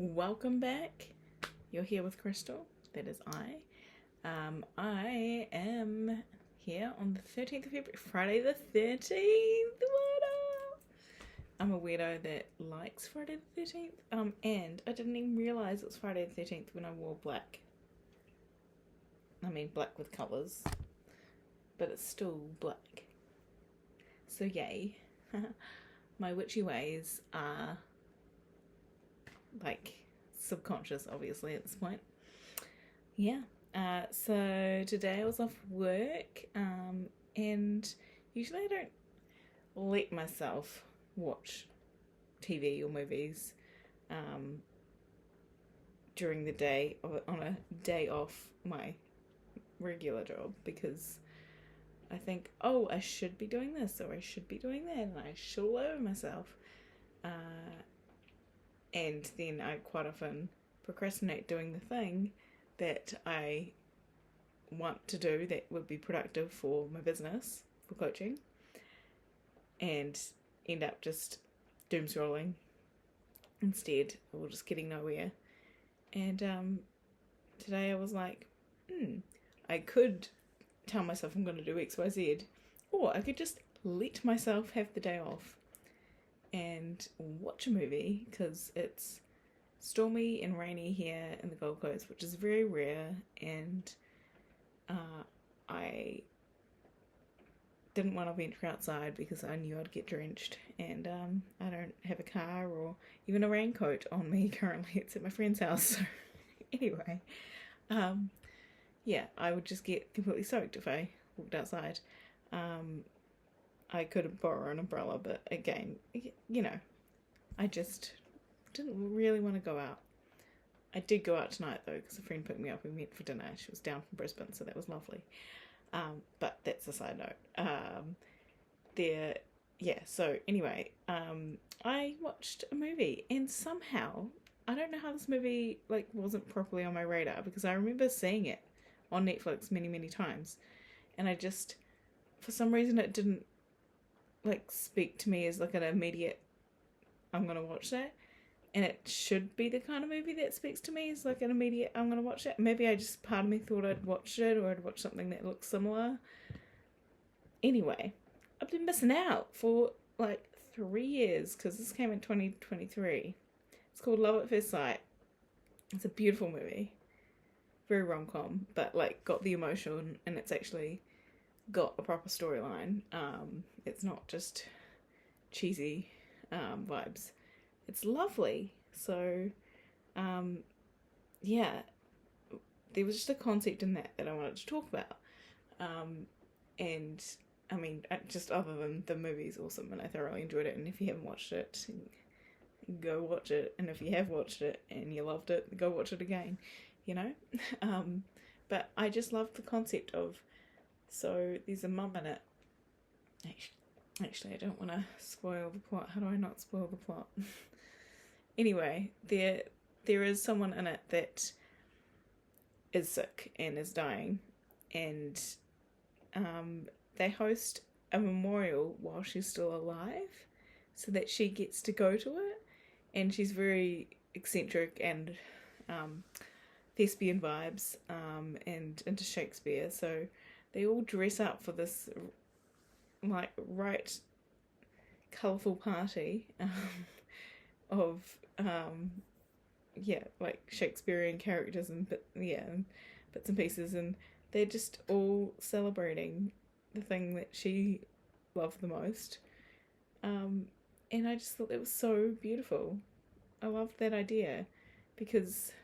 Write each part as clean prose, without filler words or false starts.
Welcome back. You're here with Crystal. That is I. I am here on the 13th of February, Friday the 13th. What up? I'm a weirdo that likes Friday the 13th. And I didn't even realise it was Friday the 13th when I wore black. I mean, black with colours, but it's still black. So, yay. My witchy ways are like subconscious, obviously, at this point. Yeah. So today I was off work, and usually I don't let myself watch TV or movies during the day on a day off my regular job, because I think, oh, I should be doing this or I should be doing that, and I should all over myself. And then I quite often procrastinate doing the thing that I want to do that would be productive for my business, for coaching, and end up just doom scrolling instead, or just getting nowhere. And today I was like, I could tell myself I'm going to do X, Y, Z, or I could just let myself have the day off and watch a movie, because it's stormy and rainy here in the Gold Coast, which is very rare, and I didn't want to venture outside because I knew I'd get drenched, and I don't have a car or even a raincoat on me currently. It's at my friend's house. So anyway, yeah, I would just get completely soaked if I walked outside. I could borrow an umbrella, but again, you know, I just didn't really want to go out. I did go out tonight though, because a friend picked me up. We went for dinner. She was down from Brisbane, so that was lovely. But that's a side note. So anyway, I watched a movie, and somehow, I don't know how this movie wasn't properly on my radar, because I remember seeing it on Netflix many, many times, and I just, for some reason, it didn't speak to me as an immediate, I'm gonna watch that. And it should be the kind of movie that speaks to me as an immediate, I'm gonna watch it. Maybe part of me thought I'd watched it, or I'd watched something that looked similar. Anyway, I've been missing out for 3 years, because this came in 2023. It's called Love at First Sight. It's a beautiful movie, very rom-com, but got the emotion, and it's actually got a proper storyline. It's not just cheesy vibes. It's lovely. So yeah, there was just a concept in that I wanted to talk about, and I mean, just other than the movie's awesome, and I thoroughly enjoyed it. And if you haven't watched it, go watch it, and if you have watched it and you loved it, go watch it again, but I just loved the concept of, so there's a mum in it. Actually, I don't want to spoil the plot. How do I not spoil the plot? Anyway, there is someone in it that is sick and is dying, and they host a memorial while she's still alive, so that she gets to go to it. And she's very eccentric and thespian vibes, and into Shakespeare, so they all dress up for this right colourful party of Shakespearean characters and bits and pieces, and they're just all celebrating the thing that she loved the most, and I just thought it was so beautiful. I loved that idea, because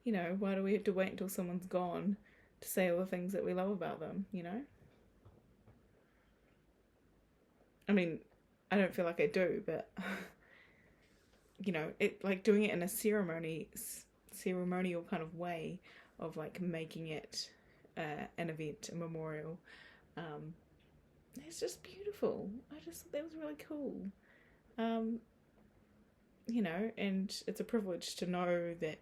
why do we have to wait until someone's gone to say all the things that we love about them, I mean, I don't feel like I do, but it doing it in a ceremonial kind of way of making it an event, a memorial. It's just beautiful. I just thought that was really cool. And it's a privilege to know that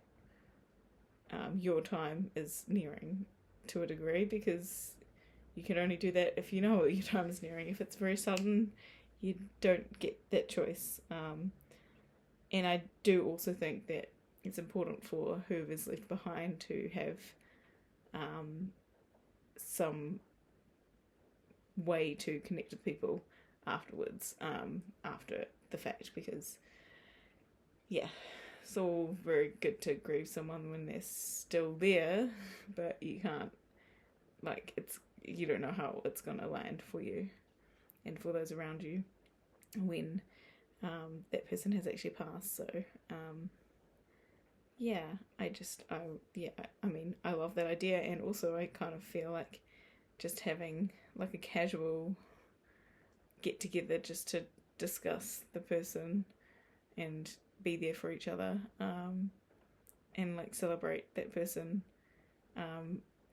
your time is nearing to a degree, because you can only do that if you know your time is nearing. If it's very sudden, you don't get that choice. And I do also think that it's important for whoever's left behind to have some way to connect with people afterwards, after the fact, because yeah, it's all very good to grieve someone when they're still there, but you can't, like, you don't know how it's gonna land for you and for those around you when that person has actually passed. So yeah, I mean, I love that idea, and also I kind of feel like just having like a casual get together just to discuss the person and be there for each other, and like celebrate that person,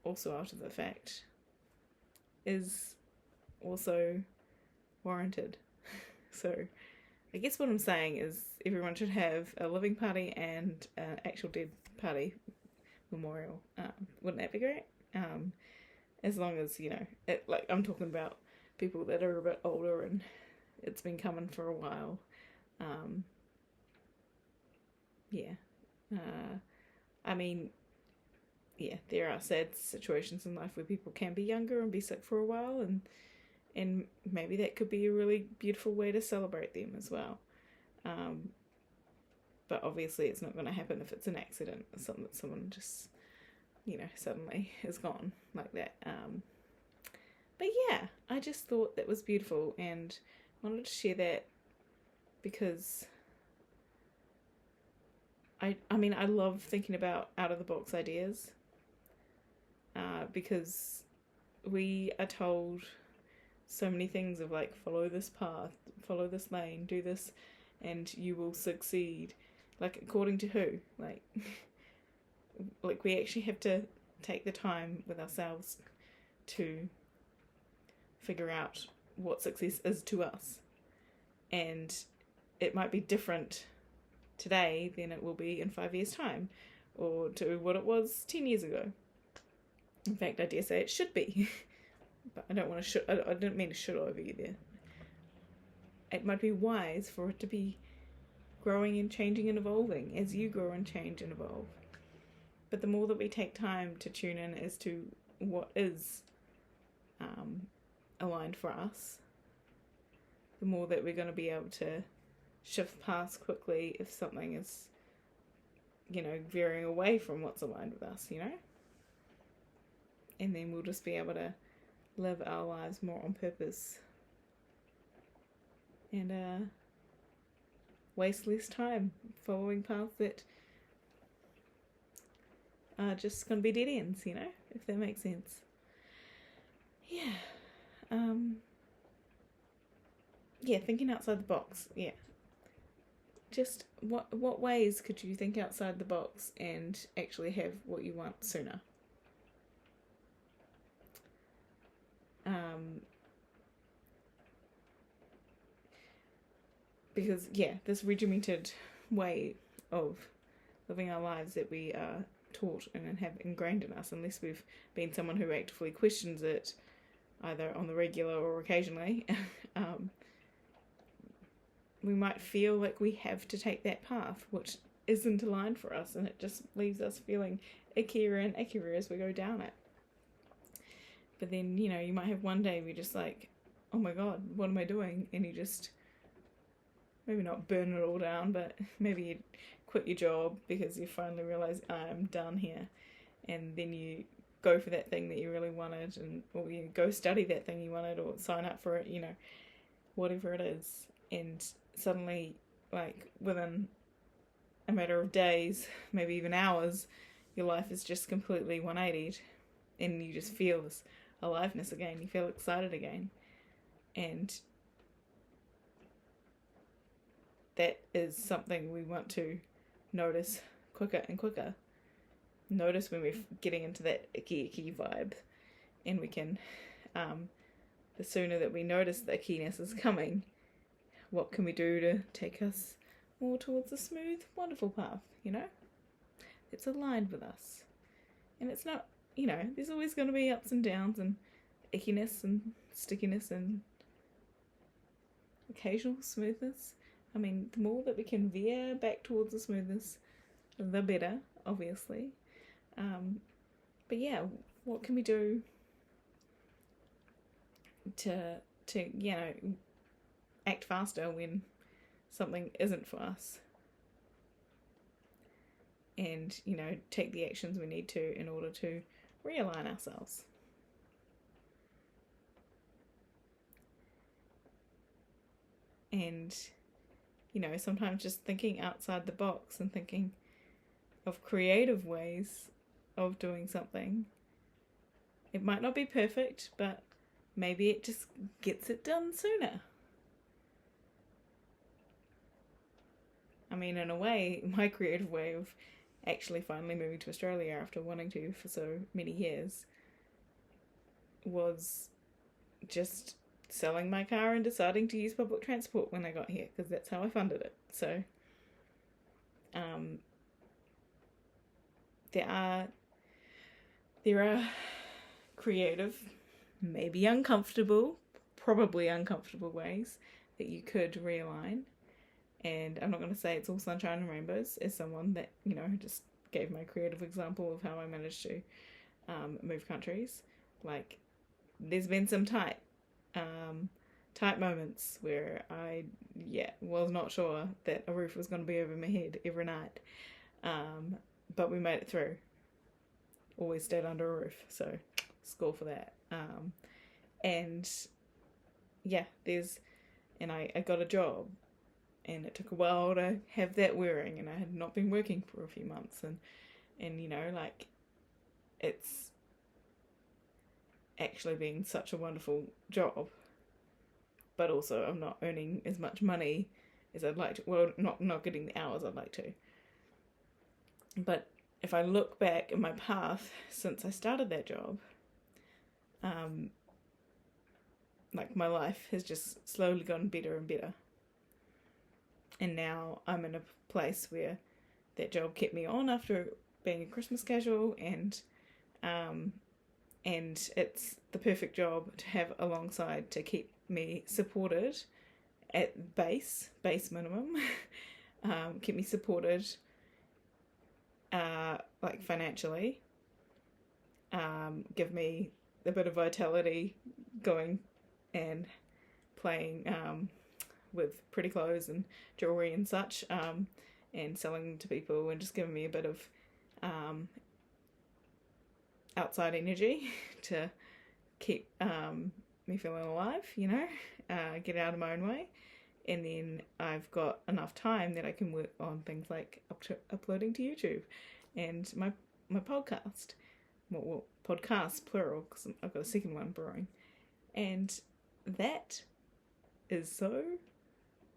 also after the fact, is also warranted. So I guess what I'm saying is everyone should have a living party and an actual dead party memorial. Wouldn't that be great? As long as, like, I'm talking about people that are a bit older and it's been coming for a while. Yeah. I mean, yeah, there are sad situations in life where people can be younger and be sick for a while, and maybe that could be a really beautiful way to celebrate them as well. But obviously it's not going to happen if it's an accident or something that someone just, suddenly is gone like that. But yeah, I just thought that was beautiful and wanted to share that because I mean, I love thinking about out of the box ideas, because we are told so many things of like, follow this path, follow this lane, do this, and you will succeed. Like, according to who? Like, like we actually have to take the time with ourselves to figure out what success is to us. And it might be different today than it will be in 5 years' time, or to what it was 10 years ago. In fact, I dare say it should be. But I don't want to I didn't mean to should over you there. It might be wise for it to be growing and changing and evolving as you grow and change and evolve. But the more that we take time to tune in as to what is aligned for us, the more that we're going to be able to shift past quickly if something is, veering away from what's aligned with us, And then we'll just be able to live our lives more on purpose and waste less time following paths that are just going to be dead ends, if that makes sense. Yeah. Yeah, thinking outside the box. Yeah. Just what ways could you think outside the box and actually have what you want sooner? Because, yeah, this regimented way of living our lives that we are taught and have ingrained in us, unless we've been someone who actively questions it, either on the regular or occasionally, we might feel like we have to take that path, which isn't aligned for us, and it just leaves us feeling ickier and ickier as we go down it. But then, you might have one day where you're just like, oh my god, what am I doing? And you just, maybe not burn it all down, but maybe you quit your job because you finally realise, I'm done here. And then you go for that thing that you really wanted, or you go study that thing you wanted, or sign up for it, whatever it is. And suddenly, like, within a matter of days, maybe even hours, your life is just completely 180'd, and you just feel this aliveness again. You feel excited again. And that is something we want to notice quicker and quicker. Notice when we're getting into that icky vibe, and we can, the sooner that we notice the ickiness is coming, what can we do to take us more towards a smooth, wonderful path, It's aligned with us. And it's not, there's always going to be ups and downs and ickiness and stickiness and occasional smoothness. I mean, the more that we can veer back towards the smoothness, the better, obviously. But yeah, what can we do to act faster when something isn't for us, and take the actions we need to in order to realign ourselves. And sometimes just thinking outside the box and thinking of creative ways of doing something. It might not be perfect, but maybe it just gets it done sooner. I mean, in a way, my creative way of actually finally moving to Australia after wanting to for so many years was just selling my car and deciding to use public transport when I got here, because that's how I funded it. So there are creative, maybe uncomfortable, probably uncomfortable ways that you could realign. And I'm not going to say it's all sunshine and rainbows as someone that, just gave my creative example of how I managed to move countries. Like, there's been some tight moments where I was not sure that a roof was going to be over my head every night, but we made it through. Always stayed under a roof, so score for that. And I got a job, and it took a while to have that whirring, and I had not been working for a few months, and it's actually been such a wonderful job, but also I'm not earning as much money as I'd like to. Well, not getting the hours I'd like to. But if I look back in my path since I started that job, my life has just slowly gotten better and better. And now I'm in a place where that job kept me on after being a Christmas casual, and it's the perfect job to have alongside to keep me supported at base minimum, keep me supported financially, give me a bit of vitality going and playing with pretty clothes and jewellery and such, and selling to people, and just giving me a bit of outside energy to keep me feeling alive, get out of my own way. And then I've got enough time that I can work on things like uploading to YouTube and my podcast. Well, podcast plural, because I've got a second one brewing. And that is so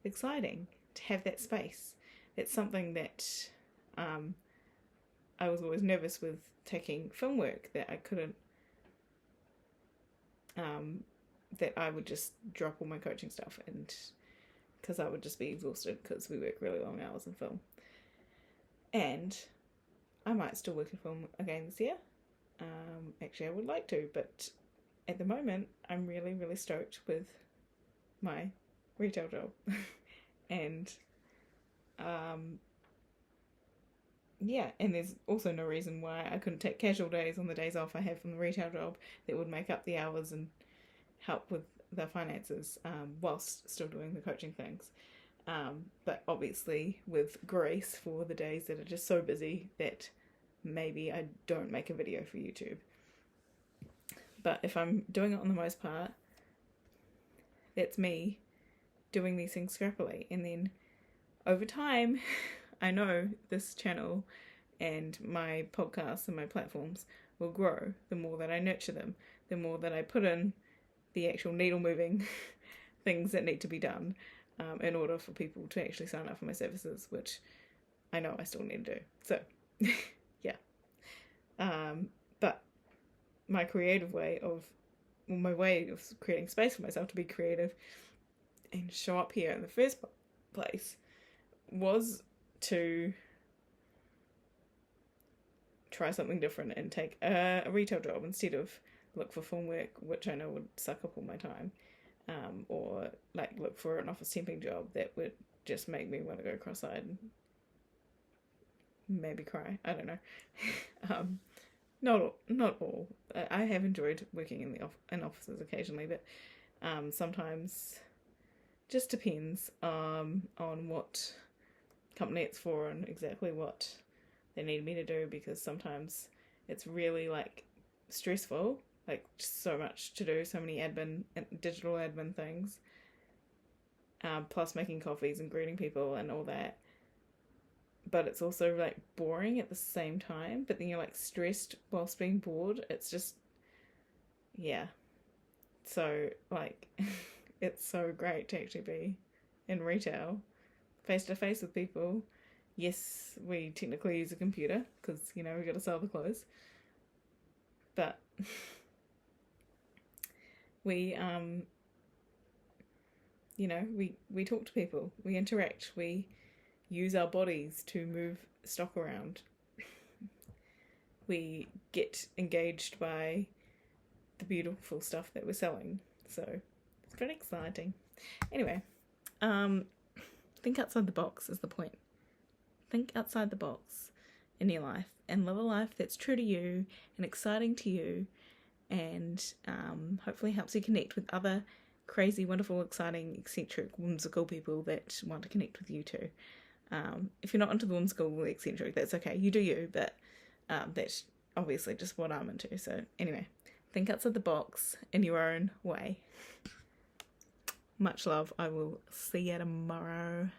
exciting to have that space. It's something that I was always nervous with taking film work, that I couldn't, that I would just drop all my coaching stuff, and because I would just be exhausted, because we work really long hours in film. And I might still work in film again this year. Actually, I would like to, but at the moment, I'm really, really stoked with my retail job. And and there's also no reason why I couldn't take casual days on the days off I have from the retail job that would make up the hours and help with the finances, whilst still doing the coaching things. But obviously with grace for the days that are just so busy that maybe I don't make a video for YouTube. But if I'm doing it on the most part, that's me doing these things scrappily. And then over time, I know this channel and my podcasts and my platforms will grow the more that I nurture them, the more that I put in the actual needle moving things that need to be done, in order for people to actually sign up for my services, which I know I still need to do. So, yeah. But my way of creating space for myself to be creative and show up here in the first place was to try something different and take a retail job instead of look for film work, which I know would suck up all my time, or look for an office temping job that would just make me want to go cross-eyed and maybe cry. I don't know. Not all. I have enjoyed working in offices occasionally, but sometimes just depends on what company it's for and exactly what they need me to do, because sometimes it's really like stressful, like so much to do, so many digital admin things, plus making coffees and greeting people and all that. But it's also like boring at the same time, but then you're like stressed whilst being bored. It's just, yeah. So like it's so great to actually be in retail face to face with people. Yes, we technically use a computer because, we got to sell the clothes, but we we talk to people, we interact, we use our bodies to move stock around, we get engaged by the beautiful stuff that we're selling. So it's pretty exciting. Anyway, think outside the box is the point. Think outside the box in your life and live a life that's true to you and exciting to you, and hopefully helps you connect with other crazy, wonderful, exciting, eccentric, whimsical people that want to connect with you too. If you're not into the whimsical or eccentric, that's okay. You do you, but that's obviously just what I'm into. So anyway, think outside the box in your own way. Much love. I will see you tomorrow.